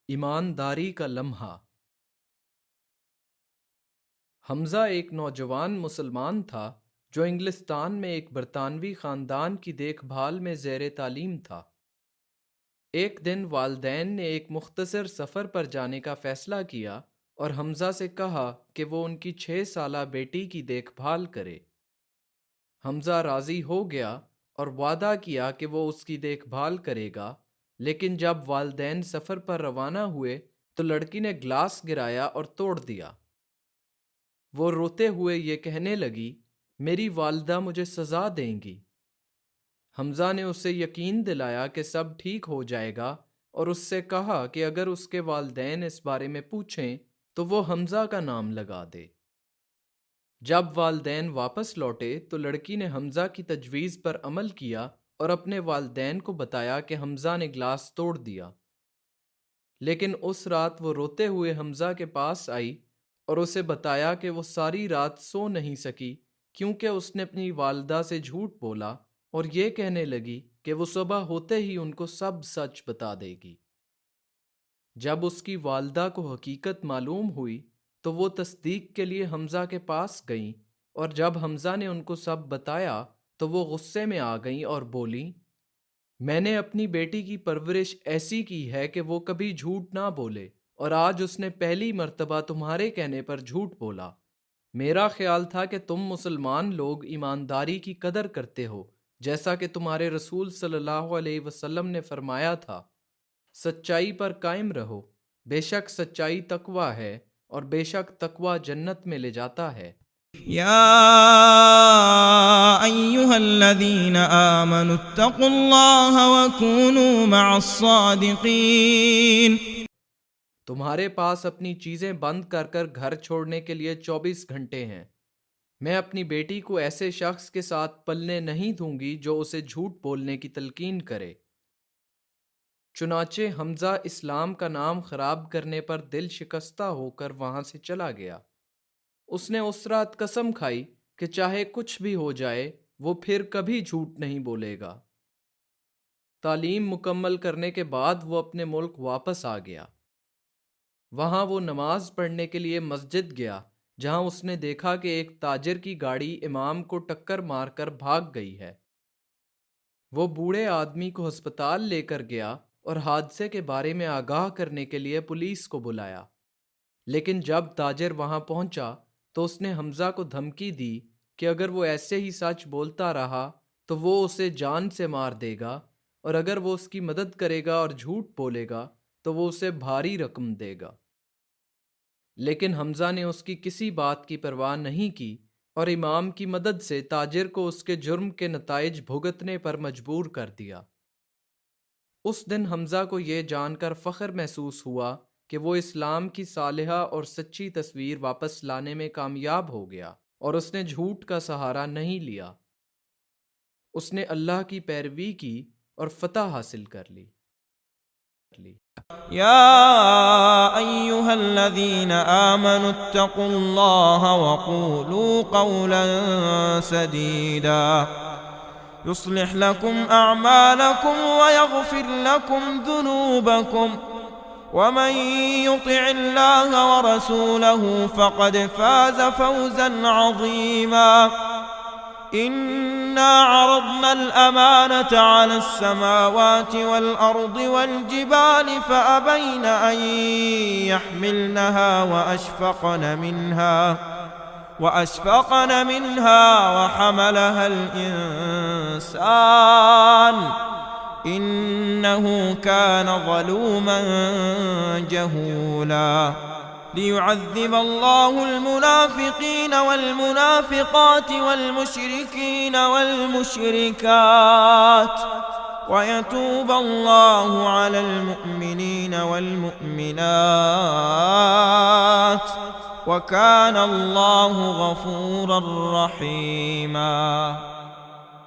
ایمانداری کا لمحہ۔ حمزہ ایک نوجوان مسلمان تھا جو انگلستان میں ایک برطانوی خاندان کی دیکھ بھال میں زیر تعلیم تھا۔ ایک دن والدین نے ایک مختصر سفر پر جانے کا فیصلہ کیا اور حمزہ سے کہا کہ وہ ان کی 6 سالہ بیٹی کی دیکھ بھال کرے۔ حمزہ راضی ہو گیا اور وعدہ کیا کہ وہ اس کی دیکھ بھال کرے گا، لیکن جب والدین سفر پر روانہ ہوئے تو لڑکی نے گلاس گرایا اور توڑ دیا۔ وہ روتے ہوئے یہ کہنے لگی، میری والدہ مجھے سزا دیں گی۔ حمزہ نے اسے یقین دلایا کہ سب ٹھیک ہو جائے گا اور اس سے کہا کہ اگر اس کے والدین اس بارے میں پوچھیں تو وہ حمزہ کا نام لگا دے۔ جب والدین واپس لوٹے تو لڑکی نے حمزہ کی تجویز پر عمل کیا اور اپنے والدین کو بتایا کہ حمزہ نے گلاس توڑ دیا۔ لیکن اس رات وہ روتے ہوئے حمزہ کے پاس آئی اور اسے بتایا کہ وہ ساری رات سو نہیں سکی کیونکہ اس نے اپنی والدہ سے جھوٹ بولا اور یہ کہنے لگی کہ وہ صبح ہوتے ہی ان کو سب سچ بتا دے گی۔ جب اس کی والدہ کو حقیقت معلوم ہوئی تو وہ تصدیق کے لیے حمزہ کے پاس گئیں، اور جب حمزہ نے ان کو سب بتایا تو وہ غصے میں آ گئیں اور بولیں، میں نے اپنی بیٹی کی پرورش ایسی کی ہے کہ وہ کبھی جھوٹ نہ بولے، اور آج اس نے پہلی مرتبہ تمہارے کہنے پر جھوٹ بولا۔ میرا خیال تھا کہ تم مسلمان لوگ ایمانداری کی قدر کرتے ہو، جیسا کہ تمہارے رسول صلی اللہ علیہ وسلم نے فرمایا تھا، سچائی پر قائم رہو، بے شک سچائی تقویٰ ہے اور بے شک تقویٰ جنت میں لے جاتا ہے۔ یا ایھا الذین آمنوا اتقوا اللہ وکونوا مع الصادقین۔ تمہارے پاس اپنی چیزیں بند کر کر گھر چھوڑنے کے لیے 24 گھنٹے ہیں۔ میں اپنی بیٹی کو ایسے شخص کے ساتھ پلنے نہیں دوں گی جو اسے جھوٹ بولنے کی تلقین کرے۔ چنانچہ حمزہ اسلام کا نام خراب کرنے پر دل شکستہ ہو کر وہاں سے چلا گیا۔ اس نے اس رات قسم کھائی کہ چاہے کچھ بھی ہو جائے وہ پھر کبھی جھوٹ نہیں بولے گا۔ تعلیم مکمل کرنے کے بعد وہ اپنے ملک واپس آ گیا۔ وہاں وہ نماز پڑھنے کے لیے مسجد گیا، جہاں اس نے دیکھا کہ ایک تاجر کی گاڑی امام کو ٹکر مار کر بھاگ گئی ہے۔ وہ بوڑھے آدمی کو ہسپتال لے کر گیا اور حادثے کے بارے میں آگاہ کرنے کے لیے پولیس کو بلایا، لیکن جب تاجر وہاں پہنچا تو اس نے حمزہ کو دھمکی دی کہ اگر وہ ایسے ہی سچ بولتا رہا تو وہ اسے جان سے مار دے گا، اور اگر وہ اس کی مدد کرے گا اور جھوٹ بولے گا تو وہ اسے بھاری رقم دے گا۔ لیکن حمزہ نے اس کی کسی بات کی پرواہ نہیں کی اور امام کی مدد سے تاجر کو اس کے جرم کے نتائج بھگتنے پر مجبور کر دیا۔ اس دن حمزہ کو یہ جان کر فخر محسوس ہوا کہ وہ اسلام کی صالحہ اور سچی تصویر واپس لانے میں کامیاب ہو گیا اور اس نے جھوٹ کا سہارا نہیں لیا۔ اس نے اللہ کی پیروی کی اور فتح حاصل کر لی۔ یا ایھا الذین آمنوا اتقوا اللہ وقولوا قولا سدیدا يصلح لكم أعمالكم ويغفر لكم ذنوبكم ومن يطع الله ورسوله فقد فاز فوزا عظيما إنا عرضنا الأمانة على السماوات والأرض والجبال فأبين أن يحملنها وأشفقن منها وحملها الإنسان إنه كان ظلوما جهولا ليعذب الله المنافقين والمنافقات والمشركين والمشركات ويتوب الله على المؤمنين والمؤمنات وكان الله غفورا رحيما۔